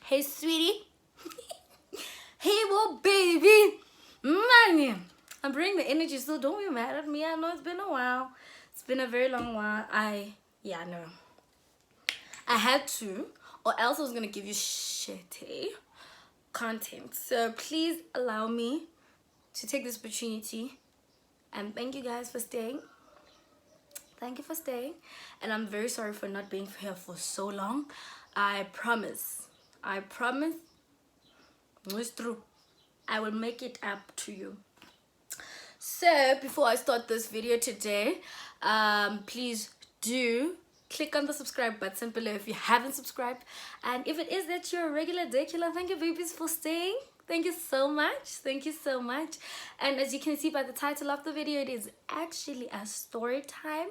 Hey, sweetie. Hey, well, baby. Man, I'm bringing the energy, so don't be mad at me. I know it's been a while. It's been a very long while. No. I had to, or else I was gonna give you shitty content. So please allow me to take this opportunity and thank you guys for staying. Thank you for staying, and I'm very sorry for not being here for so long. I promise it's true, I will make it up to you. So before I start this video today, please do click on the subscribe button below if you haven't subscribed, and if it is that you're a regular decular, thank you babies for staying. Thank you so much. And as you can see by the title of the video, it is actually a story time,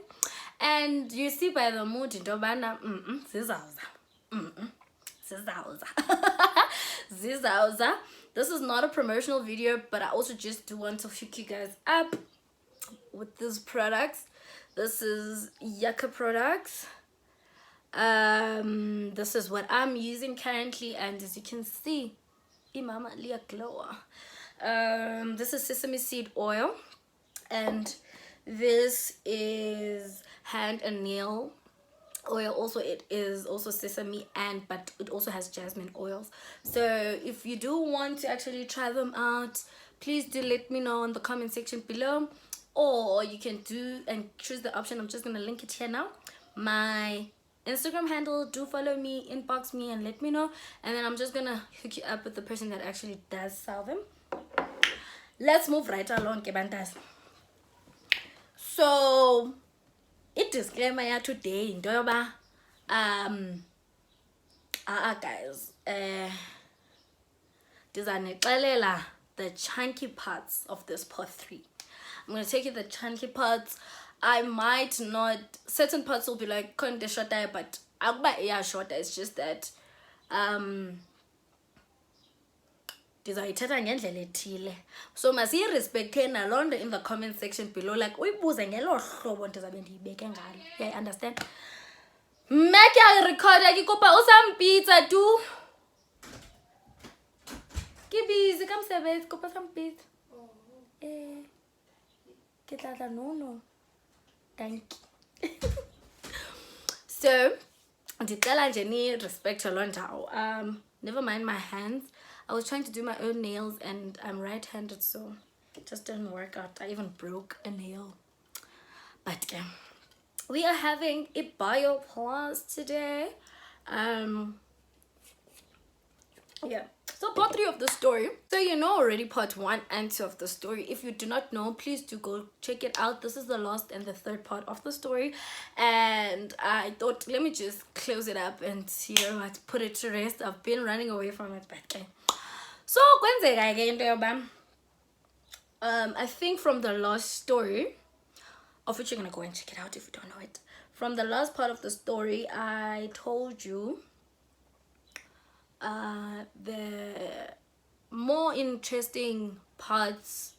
and you see by the mood zizawuza zizawuza. This is not a promotional video, but I also just do want to hook you guys up with these products. This is Yucca products. This is what I'm using currently, and as you can see, imama liya glower. This is sesame seed oil, and this is hand and nail oil. Also, it is also sesame, but it also has jasmine oils. So if you do want to actually try them out, please do let me know in the comment section below, or you can do and choose the option. I'm just gonna link it here now, my Instagram handle. Do follow me, inbox me, and let me know, and then I'm just gonna hook you up with the person that actually does sell them. Let's move right along, kebantas. So disclaimer today into yoba guys, the chunky parts of this part 3. I'm gonna take you the chunky parts. I might not, certain parts will be like kinda shorter, but yeah, shorter. It's just that ndizayithetha ngendlela ethile, so masiyirespecthe naloo nto in the comment section below, like uyibuze ngelo hlobo ndizabe ndiyibeke ngalo. Yeah, I understand. Make a record ke kopa o sampitsa tu ke busy ka mosebetsi, kopa sampitsa. Ke tla no thank you. So ndicela nje ni respect loo ndawo. Never mind my hands. I was trying to do my own nails, and I'm right-handed, so it just didn't work out. I even broke a nail. But we are having a bio plus today. Yeah, so part 3 of the story. So you know already part 1 and 2 of the story. If you do not know, please do go check it out. This is the last and the third part of the story, and I thought, let me just close it up and put it to rest. I've been running away from it, but okay. So I think from the last story, of which you're gonna go and check it out if you don't know it, from the last part of the story, I told you the more interesting parts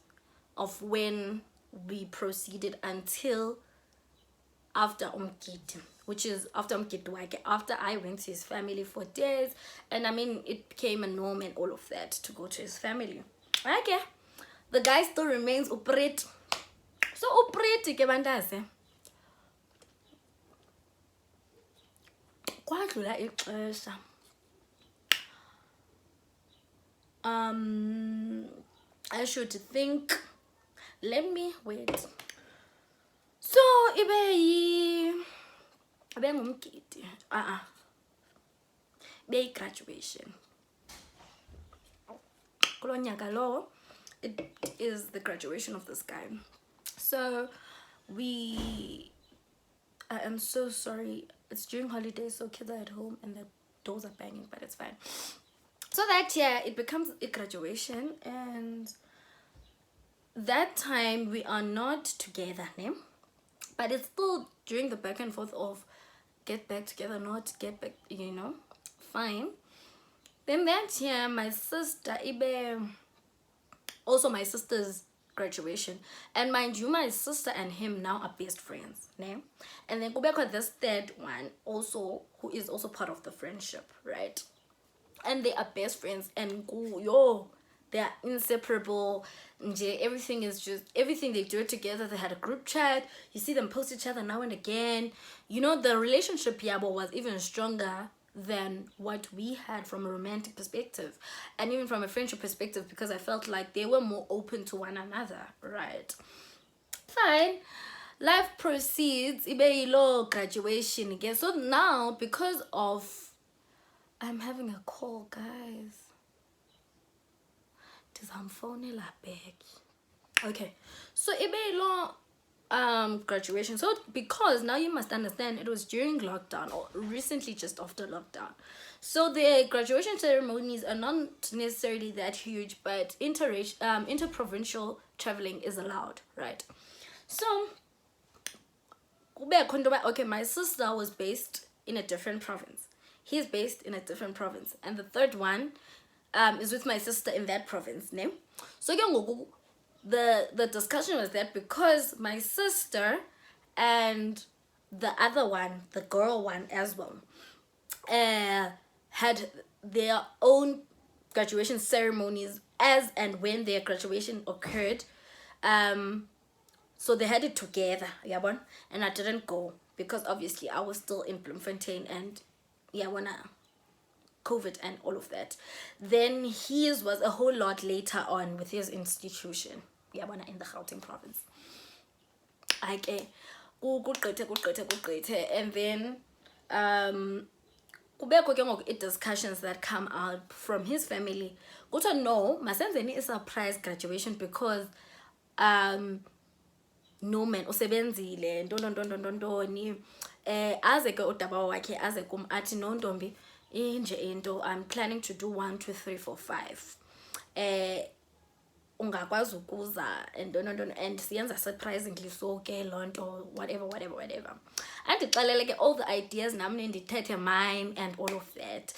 of when we proceeded until after Umgidi, which is after Umgidi, after I went to his family for days, and I mean it became a norm and all of that to go to his family. Okay, the guy still remains uprit. So uprit ke bandase kwadlula ixesha. I should think, let me wait. So ibe ngumgidi, be graduation kulo nyaka lo. It is the graduation of this guy. So I am so sorry, it's during holidays, so kids are at home and the doors are banging, but it's fine. So that year it becomes a graduation, and that time we are not together, but it's still during the back and forth of get back together, not get back, fine. Then that year my sister also my sister's graduation, and mind you, my sister and him now are best friends, and then go back with this third one also, who is also part of the friendship, right? and they are best friends, and yo, they are inseparable. Everything is just everything they do together. They had a group chat. You see them post each other now and again. You know, the relationship yabo was even stronger than what we had from a romantic perspective, and even from a friendship perspective, because I felt like they were more open to one another, right? Fine, life proceeds. Ibe low graduation again. So now, because of, I'm having a call, guys. Phone back. Okay, so ibe low graduation. So because now you must understand, it was during lockdown or recently just after lockdown. So the graduation ceremonies are not necessarily that huge, but interprovincial traveling is allowed, right? So okay, my sister was based in a different province. He's based in a different province, and the third one is with my sister in that province, ne? So the discussion was that because my sister and the other one, the girl one as well, had their own graduation ceremonies as and when their graduation occurred, so they had it together, yabon, and I didn't go because obviously I was still in Bloemfontein, and COVID and all of that. Then his was a whole lot later on with his institution, yabona, in the Gauteng province. Okay, and then discussions that come out from his family. No, masenzeni is a surprise graduation because no man usebenzile ntontoni aze ke udaba wakhe aze kum athi no ntombi inje into, I'm planning to do 1 2 3 4 5 ungakwazi ukuza and siyenza surprisingly so ke lonto whatever andixelele ke all the ideas nam ndithethe mine and all of that.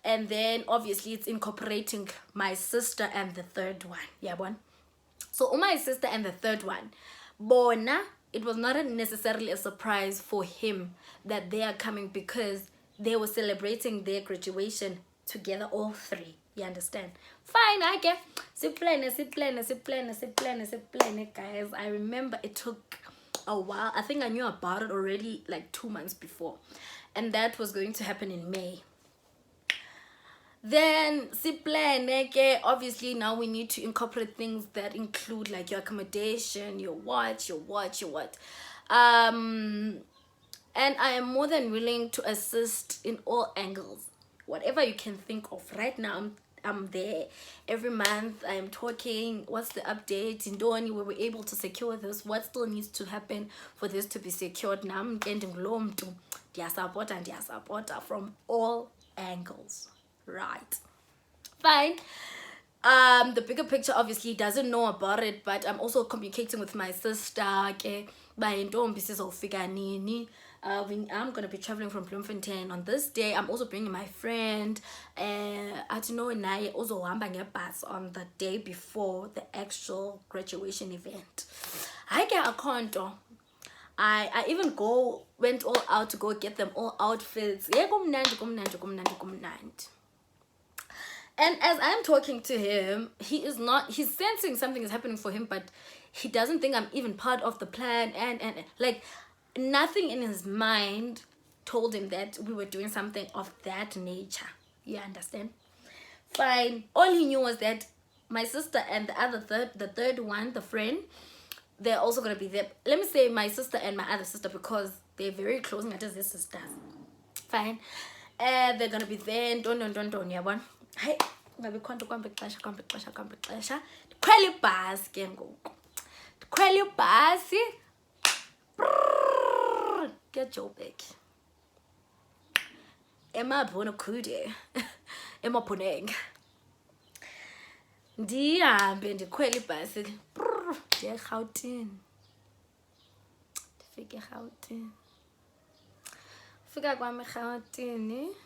And then obviously it's incorporating my sister and the third one, yabona. So my sister and the third one, bona, it was not necessarily a surprise for him that they are coming because they were celebrating their graduation together, all three. You understand? Fine, I get. Plan, guys. I remember it took a while. I think I knew about it already like 2 months before, and that was going to happen in May. Then obviously now we need to incorporate things that include like your accommodation, your what. And I am more than willing to assist in all angles, whatever you can think of. Right now I'm there every month. I am talking, what's the update in Doni, we were able to secure this, what still needs to happen for this to be secured. Now I'm getting to support from all angles, right? Fine. The bigger picture obviously doesn't know about it, but I'm also communicating with my sister. Okay, I'm gonna be traveling from Bloemfontein on this day. I'm also bringing my friend. I don't know, and I also bus on the day before the actual graduation event. I get a condo. I even went all out to go get them all outfits. And as I'm talking to him, he's sensing something is happening for him, but he doesn't think I'm even part of the plan, and like nothing in his mind told him that we were doing something of that nature. You understand? Fine. All he knew was that my sister and the third one, the friend, they're also gonna be there. Let me say my sister and my other sister because they're very close, not as their sisters. Fine. They're gonna be there. Don't yabona. Hey, ngabe khonto kwambe xesha ndikhwela ibhasi ke ngoku. Ndikhwela ibhasi get Joburg emabona kude emaphoneng, ndihambe ndikhwela ibhasi ndiye eRhawutini. Ndifike eRhawutini, fika kwam eRhawutini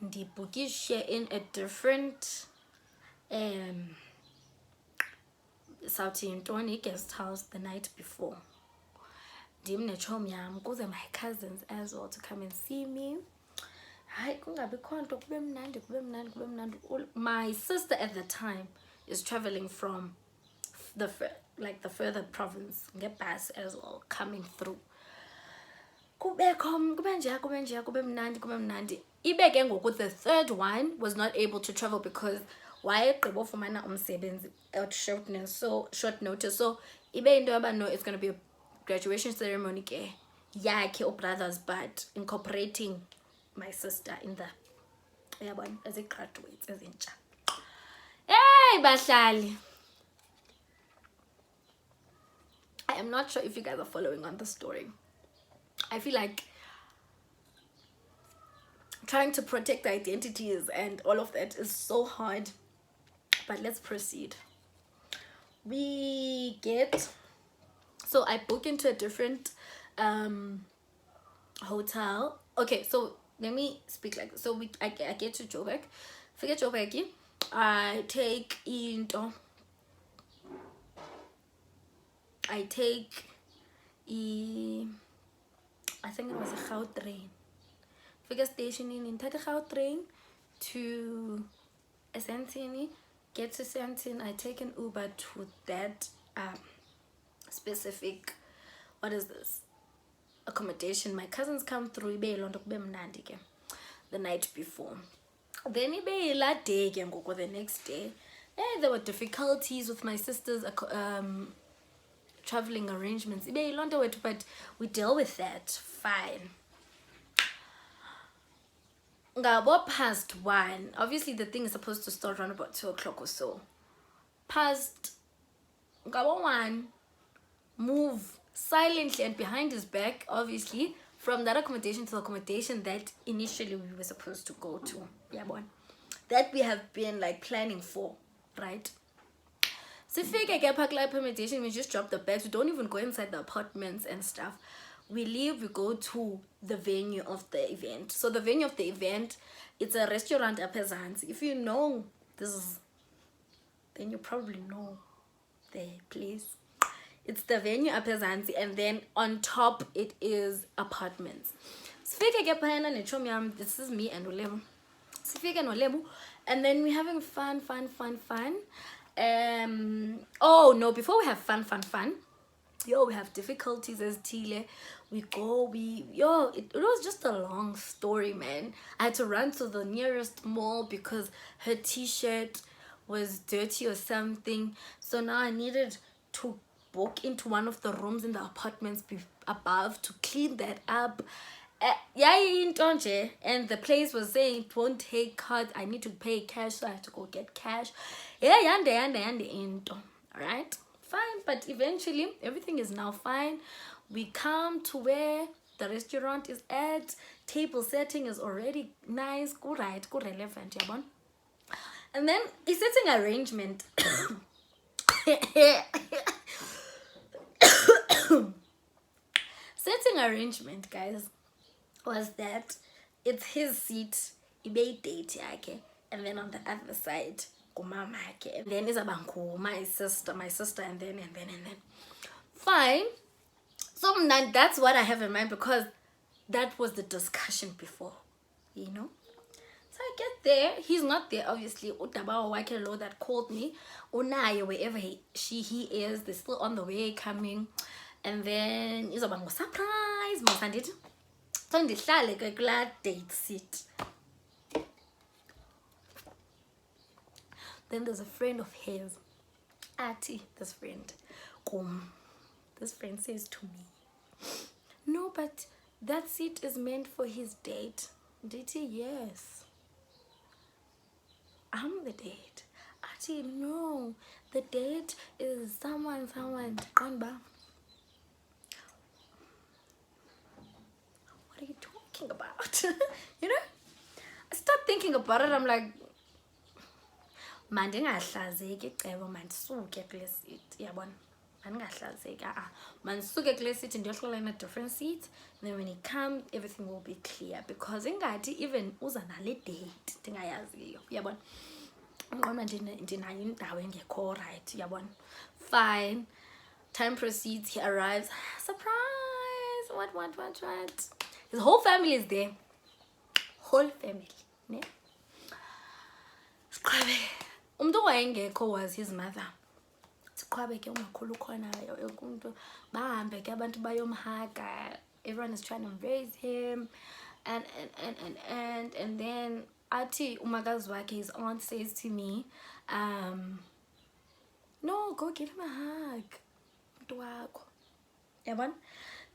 ndibhukishe in a different South Yintoni guest house the night before. Ndim nechom yam kuze my cousins as well to come and see me. Hayi kungabikho nto kube mnandi kube mnandi kube mnandi. My sister at the time is traveling from the further province ngebus as well, coming through. Kube nje kube mnandi. Ibe ke ngoku the third one was not able to travel because wayegqiba ufumana umsebenzi at short notice. So ibe into yoba no, it's going to be a graduation ceremony ke yakhe brothers, but incorporating my sister in the as a graduates ezintsha. Hey bahlali, I am not sure if you guys are following on the story. I feel like trying to protect identities and all of that is so hard, but let's proceed. So I book into a different hotel. Okay, so let me speak like this. So I get to Joburg. Forget Joburg. I take I think it was a Gautrain. Figure station in Tata Gautrain to Esentini. Get to Sentin. I take an Uber to that specific, what is this, accommodation. My cousins come through the night before. Then the next day. There were difficulties with my sister's traveling arrangements, but we deal with that fine. Ngabo past 1. Obviously the thing is supposed to start around about 2 o'clock or so. Past Ngabo 1, move silently and behind his back, obviously, from that accommodation to the accommodation that initially we were supposed to go to. Yeah, boy. That we have been like planning for, right? So if we get park accommodation, we just drop the bags. We don't even go inside the apartments and stuff. We leave, we go to the venue of the event. So the venue of the event, it's a restaurant at Pezans. If you know this, then you probably know the place. It's the venue at Pezans, and then on top it is apartments. So this is me and Olebu. And then we're having fun. Oh no, before we have fun, we have difficulties as Tile. It was just a long story, man. I had to run to the nearest mall because her t-shirt was dirty or something. So now I needed to walk into one of the rooms in the apartments above to clean that up. And the place was saying it won't take cards. I need to pay cash, so I had to go get cash. Alright, fine, but eventually everything is now fine. We come to where the restaurant is at. Table setting is already nice, good, right, good, relevant, yeah, bon. And then the setting arrangement setting arrangement, guys, was that it's his seat, ibe date yake, and then on the other side kumama yake, and then izabangu my sister, and then fine. So that's what I have in mind, because that was the discussion before, you know. So I get there, he's not there, obviously. Utabawa Wakelo that called me, Unaye, wherever he is, they're still on the way coming. And then he's about surprise, Mosandit. So in the like a glad date seat. Then there's a friend of his, Ati, this friend says to me, no, but that seat is meant for his date. Diti, yes, I'm the date. Ati, no, the date is someone. Kanba. What are you talking about? You know? I start thinking about it. I'm like, man, ndingahlazeki cebo mandisuke kule seat. Yabona? Mandingahlazeki. Mandisuke kule seat ndiyohlala in a different seat. And then when he comes, everything will be clear. Because ingathi even uza nale date ndingayaziyo. Yabona? Ndinayo indawo engekho right. Yabona? Fine. Time proceeds. He arrives. Surprise! What? His whole family is there. whole family, ne? Siqhwabe umuntu owayengekho was his mother. Siqhwabe ke umakhulu khona yonke umuntu bahambe ke abantu bayomhaga. Everyone is trying to embrace him, and then athi umakazi wakhe, his aunt, says to me, no, go give him a hug, umuntu wakho, yabona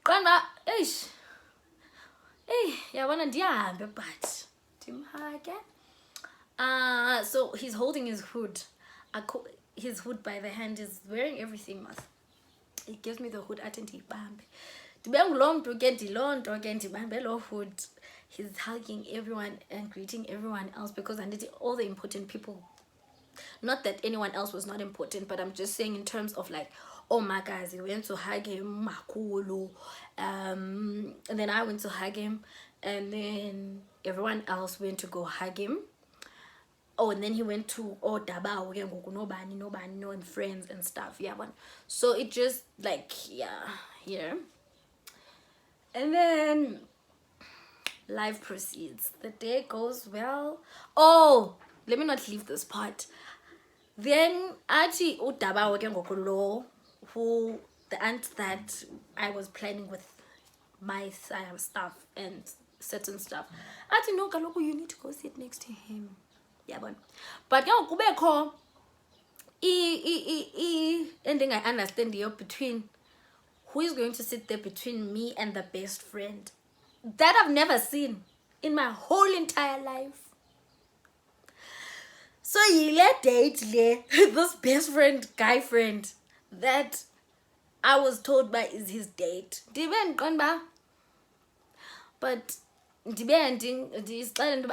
qanda eish yabona ndiyahambe but ndimhage. So he's holding his hood. His hood by the hand. Is wearing everything, mas. He gives me the hood at ndiyibambe. Ndibe ngulo mntu ke ndiloo nto ke ndibambe lo hood. He's hugging everyone and greeting everyone else because I need all the important people. Not that anyone else was not important, but I'm just saying in terms of like, oh my guys, he went to hug him, makulu, and then I went to hug him, and then everyone else went to go hug him. Oh, and then he went to Dabawo and friends and stuff. Yeah, but so it just like yeah. And then life proceeds. The day goes well. Oh, let me not leave this part. Then Auntie Dabawo who the aunt that I was planning with my stuff and certain stuff. Auntie no kaloku, you need to go sit next to him. Yeah, but now kubekho ending I understand here between who is going to sit there between me and the best friend that I've never seen in my whole entire life. So you let date this best friend, guy friend that I was told by is his date. But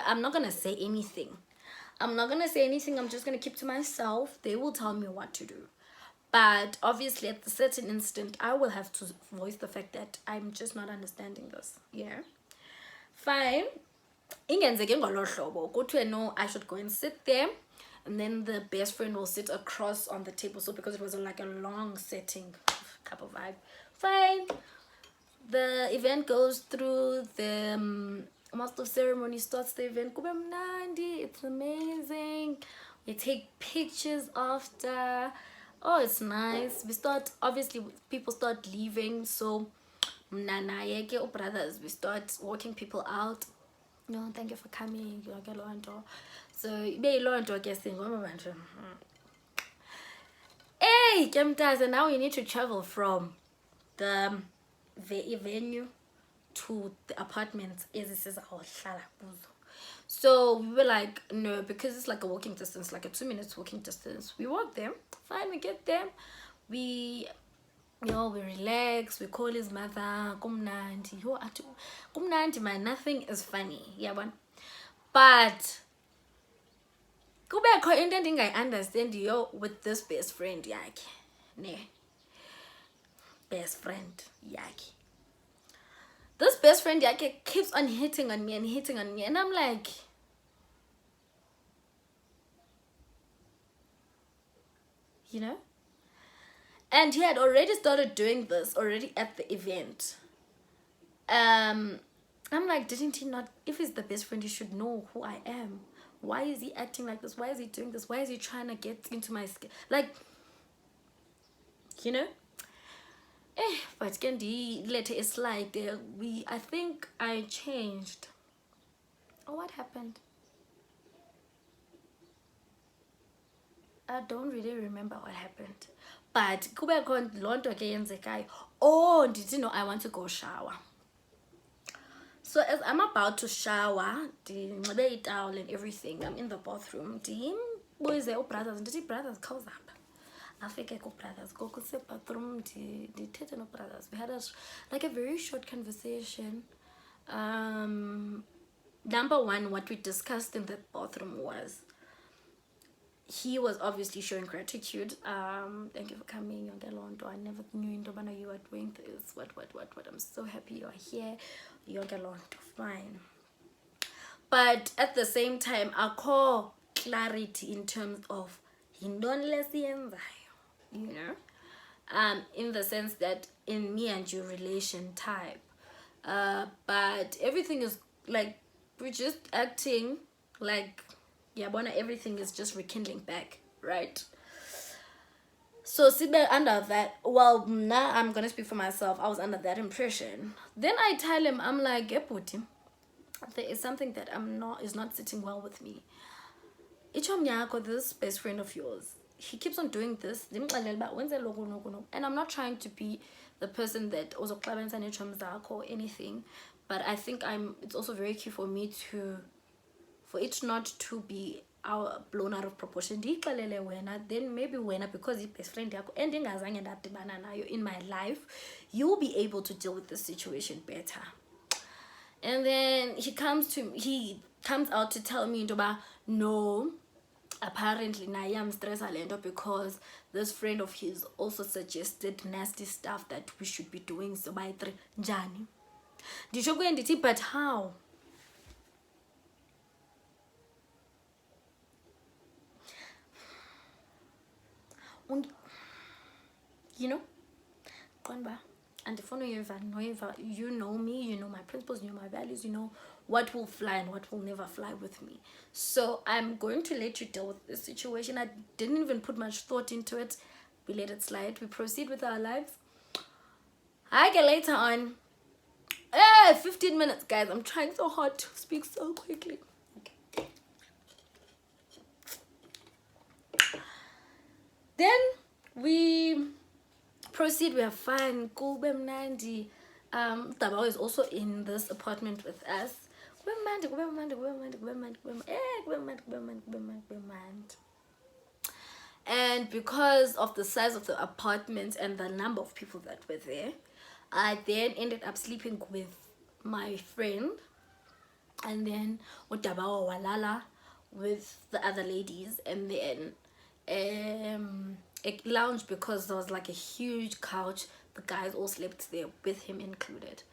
I'm not gonna say anything. I'm just gonna keep to myself. They will tell me what to do. But obviously at a certain instant I will have to voice the fact that I'm just not understanding this. Yeah. Fine. No, I should go and sit there, and then the best friend will sit across on the table. So because it was like a long setting type of vibe. Fine. The event goes through, the master of ceremony starts the event. It's amazing. We take pictures after. Oh, it's nice. We start, obviously people start leaving, so brothers, we start walking people out. No, thank you for coming. So hey, and now we need to travel from the venue to the apartments. So we were like, no, because it's like a walking distance, like a 2 minutes walking distance. We walk there. Fine, we get there. We relax. We call his mother. Kumnandi, man, nothing is funny. Yeah, but kubekho into endingayiunderstand with this best friend yakhe, ne? Best friend yakhe. This best friend yakhe keeps on hitting on me, and I'm like, and he had already started doing this already at the event. I'm like, didn't he not? If he's the best friend, he should know who I am. Why is he acting like this? Why is he doing this? Why is he trying to get into my skin? Like, but Candy later it's like I think I changed. Oh, what happened? I don't really remember what happened. But oh, did you know I want to go shower? So as I'm about to shower, the towel and everything, I'm in the bathroom. Boys, brothers, calls up. I think I go brothers, go to the bathroom, the brothers. We had a very short conversation. Number one, what we discussed in the bathroom was, he was obviously showing gratitude. Thank you for coming. I never knew you were doing this. What? I'm so happy you're here. Fine. But at the same time, I call clarity in terms of in the sense that in me and you relation type. But everything is like we're just acting like, yeah, everything is just rekindling back, right? So sibe under that, well, now I'm gonna speak for myself. I was under that impression. Then I tell him, I'm like, Eputi, there is something that is not sitting well with me. This best friend of yours, he keeps on doing this. And I'm not trying to be the person that also or anything, but I think it's also very key for me for it not to be blown out of proportion. Then maybe because he's best friend ending as in my life, you'll be able to deal with the situation better. And then he comes out to tell me no, apparently I am stressed because this friend of his also suggested nasty stuff that we should be doing. So by three Jani, but how? You know, and you know me, you know my principles, you know my values, you know what will fly and what will never fly with me. So I'm going to let you deal with this situation. I didn't even put much thought into it. We let it slide. We proceed with our lives. I get later on. 15 minutes, guys. I'm trying so hard to speak so quickly. Okay. Then we proceed. We are fine. Tabao is also in this apartment with us. And because of the size of the apartment and the number of people that were there, I then ended up sleeping with my friend, and then Utabawa Walala with the other ladies, and then a lounge because there was like a huge couch. The guys all slept there with him included.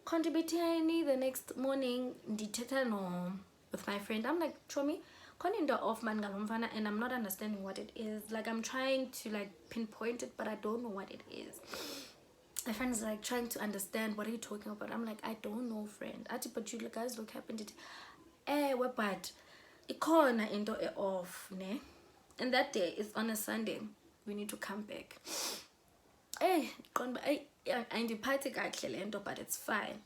The next morning, with my friend, I'm like, Chomi, off man, and I'm not understanding what it is. Like, I'm trying to like pinpoint it, but I don't know what it is. My friend is like trying to understand, what are you talking about? I'm like, I don't know, friend. But you guys look happened. But ikona into off, ne? And that day is on a Sunday. We need to come back. I'm the party actually, but it's fine.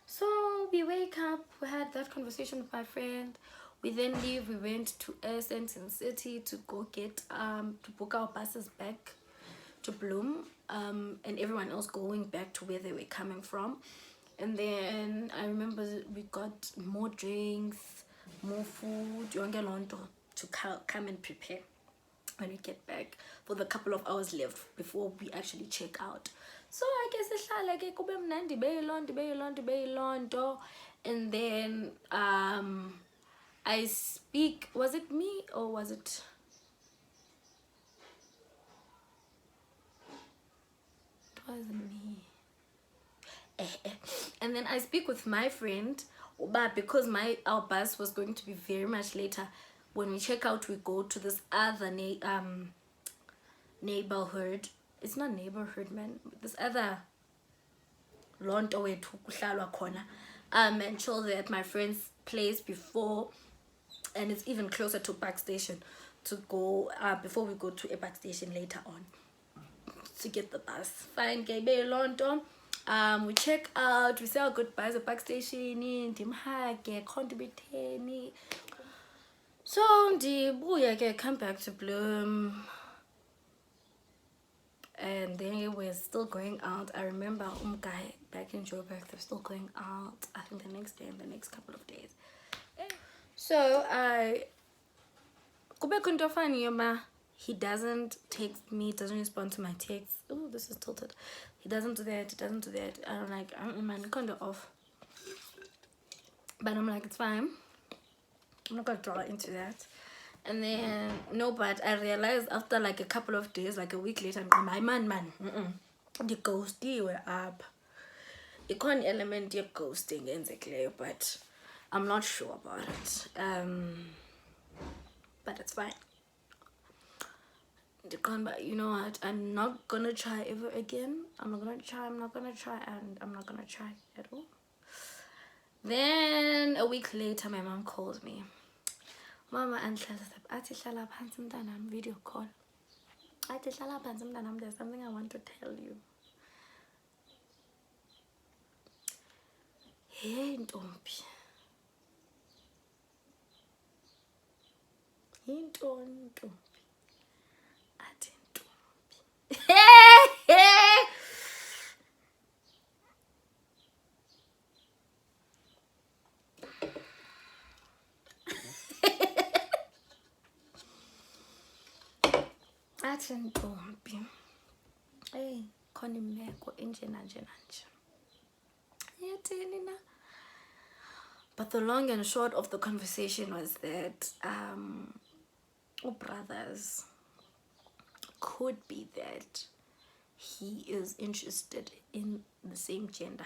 So we wake up, we had that conversation with my friend. We then leave. We went to Essence in City to go get to book our buses back to Bloom, and everyone else going back to where they were coming from. And then I remember we got more drinks, more food, to come and prepare when we get back for the couple of hours left before we actually check out. So I guess and then I speak, was it me or was it me? And then I speak with my friend, but because our bus was going to be very much later, when we check out, we go to this other neighborhood. It's not neighborhood, man. This other lonto wethu kuhlalwa khona, and chill there at my friend's place before, and it's even closer to Park Station to go before we go to a Park Station later on to get the bus. Fine, lonto. We check out, we say our goodbyes at Park Station, so I come back to Bloom, and then we're still going out. I remember guy back in Joburg, they're still going out, I think the next day and the next couple of days. So he doesn't text me, doesn't respond to my texts. Oh, this is tilted. He doesn't do that, I'm like, I'm kind of off, but I'm like, it's fine, I'm not gonna draw into that. And then no, but I realized after like a couple of days, like a week later, my man the ghosty were up. It can't element your ghosting in the clear, but I'm not sure about it. But it's fine. But you know what, I'm not gonna try ever again. I'm not gonna try, and I'm not gonna try at all. Then a week later, my mom calls me. Mama, athi hlala phansi mntanam, video call. Athi hlala phansi mntanam, there's something I want to tell you. Hey ntombi. Yintoni ntombi? Athi ntombi. Athi ntombi. Hey, khona imeko enjena njena nje. Yathini na? But the long and short of the conversation was that brothers could be that he is interested in the same gender.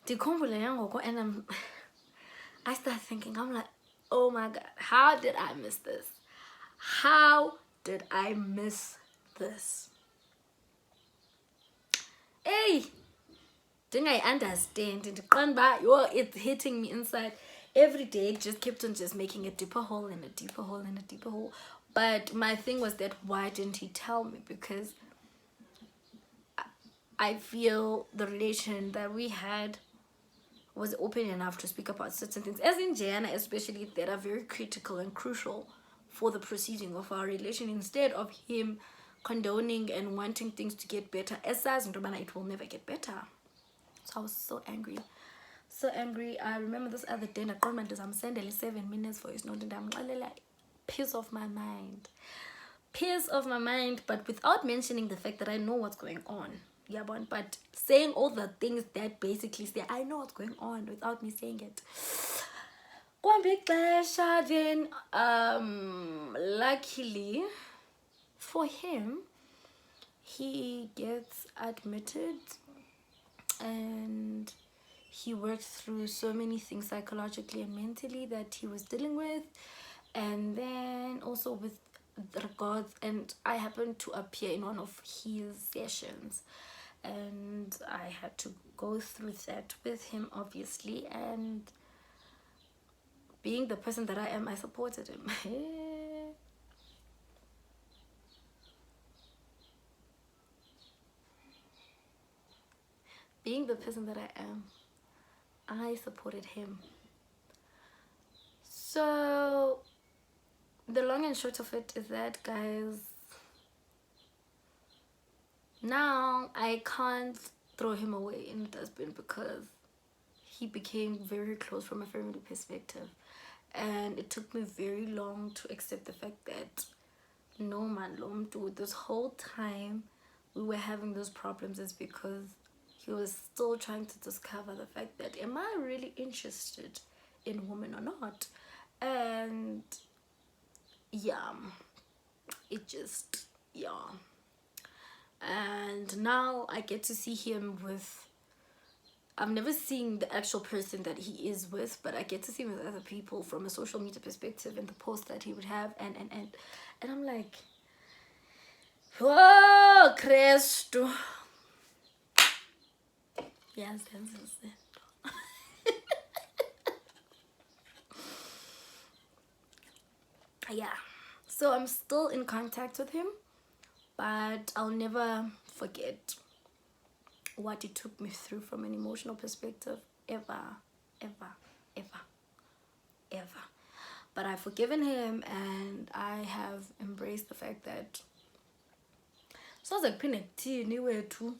And I start thinking, I'm like, oh my God, how did I miss this? How did I miss this? Hey, didn't I understand? It's hitting me inside. Every day it just kept on just making a deeper hole and a deeper hole and a deeper hole. But my thing was that why didn't he tell me? Because I feel the relation that we had was open enough to speak about certain things, as in Jana especially, that are very critical and crucial for the proceeding of our relation, instead of him condoning and wanting things to get better. It will never get better. So I was so angry. So angry. I remember this other day, I'm sending 7 minutes for his note, and I'm like, peace of my mind. Peace of my mind, but without mentioning the fact that I know what's going on. Yeah, but saying all the things that basically say I know what's going on without me saying it. One big pleasure. Then luckily for him, he gets admitted and he worked through so many things psychologically and mentally that he was dealing with, and then also with regards, and I happened to appear in one of his sessions, and I had to go through that with him, obviously, and being the person that I am, I supported him. Being the person that I am, I supported him. So the long and short of it is that, guys, now I can't throw him away in the dustbin because he became very close from a family perspective, and it took me very long to accept the fact that no man, Lomtu, this whole time we were having those problems is because he was still trying to discover the fact that am I really interested in women or not. And yeah, it just, yeah. And now I get to see him with, I've never seen the actual person that he is with, but I get to see him with other people from a social media perspective and the posts that he would have, and I'm like, whoa, Cristo. Yes, yes. Yeah, so I'm still in contact with him, but I'll never forget what he took me through from an emotional perspective, ever. But I've forgiven him, and I have embraced the fact that soze kuphinde kuthini wethu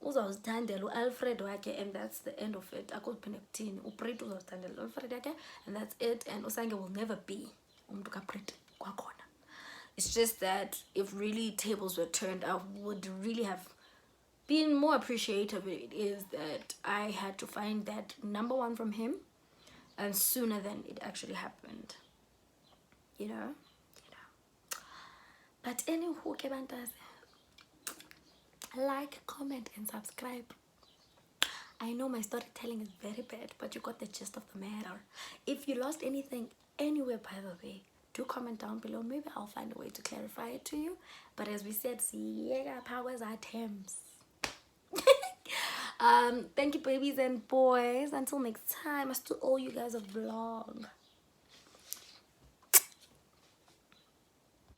uzawuzithandela u-Alfred wakhe, and that's the end of it. Akuphinde kuthini uPriti uzawuzithandela u-Alfred wakhe, and that's it. And Usange will never be umuntu kaPriti kwakhona. It's just that if really tables were turned, I would really have been more appreciative. It is that I had to find that number one from him, and sooner than it actually happened, you know. But anywho, like, comment, and subscribe. I know my storytelling is very bad, but you got the gist of the matter. If you lost anything anywhere, by the way, do comment down below. Maybe I'll find a way to clarify it to you. But as we said, Siega powers are Thames. Thank you, babies and boys. Until next time, I still owe you guys a vlog.